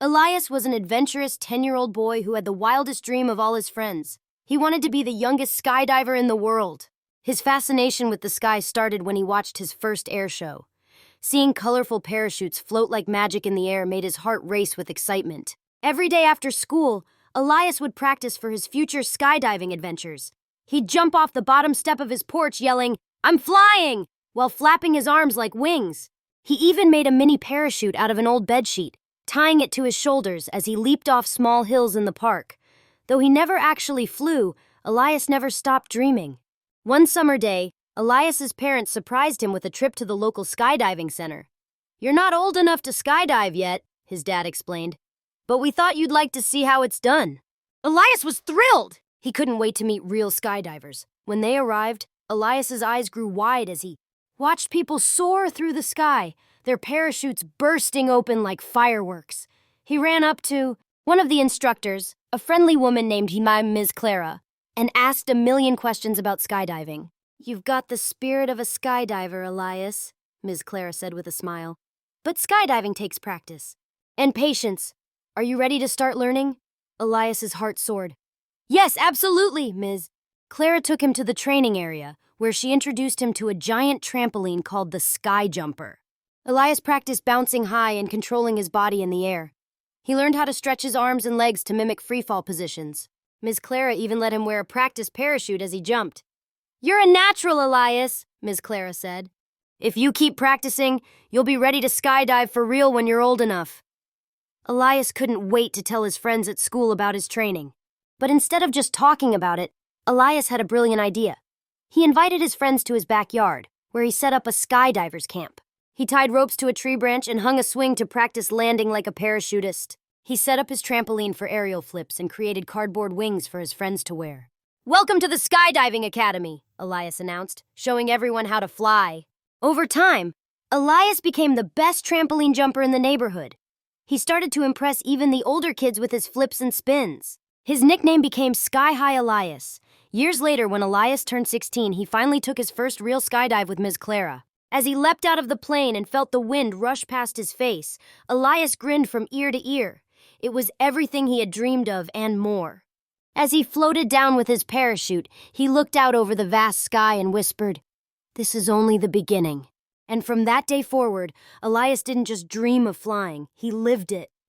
Elias was an adventurous 10-year-old boy who had the wildest dream of all his friends. He wanted to be the youngest skydiver in the world. His fascination with the sky started when he watched his first air show. Seeing colorful parachutes float like magic in the air made his heart race with excitement. Every day after school, Elias would practice for his future skydiving adventures. He'd jump off the bottom step of his porch yelling, "I'm flying!" while flapping his arms like wings. He even made a mini parachute out of an old bedsheet, tying it to his shoulders as he leaped off small hills in the park. Though he never actually flew, Elias never stopped dreaming. One summer day, Elias's parents surprised him with a trip to the local skydiving center. "You're not old enough to skydive yet," his dad explained, "but we thought you'd like to see how it's done." Elias was thrilled! He couldn't wait to meet real skydivers. When they arrived, Elias's eyes grew wide as he watched people soar through the sky, their parachutes bursting open like fireworks. He ran up to one of the instructors, a friendly woman named Ms. Clara, and asked a million questions about skydiving. "You've got the spirit of a skydiver, Elias," Ms. Clara said with a smile. "But skydiving takes practice. And patience. Are you ready to start learning?" Elias's heart soared. "Yes, absolutely, Ms." Clara took him to the training area, where she introduced him to a giant trampoline called the Sky Jumper. Elias practiced bouncing high and controlling his body in the air. He learned how to stretch his arms and legs to mimic freefall positions. Ms. Clara even let him wear a practice parachute as he jumped. "You're a natural, Elias," Ms. Clara said. "If you keep practicing, you'll be ready to skydive for real when you're old enough." Elias couldn't wait to tell his friends at school about his training. But instead of just talking about it, Elias had a brilliant idea. He invited his friends to his backyard, where he set up a skydivers camp. He tied ropes to a tree branch and hung a swing to practice landing like a parachutist. He set up his trampoline for aerial flips and created cardboard wings for his friends to wear. "Welcome to the Skydiving Academy," Elias announced, showing everyone how to fly. Over time, Elias became the best trampoline jumper in the neighborhood. He started to impress even the older kids with his flips and spins. His nickname became Sky High Elias. Years later, when Elias turned 16, he finally took his first real skydive with Ms. Clara. As he leapt out of the plane and felt the wind rush past his face, Elias grinned from ear to ear. It was everything he had dreamed of and more. As he floated down with his parachute, he looked out over the vast sky and whispered, "This is only the beginning." And from that day forward, Elias didn't just dream of flying, he lived it.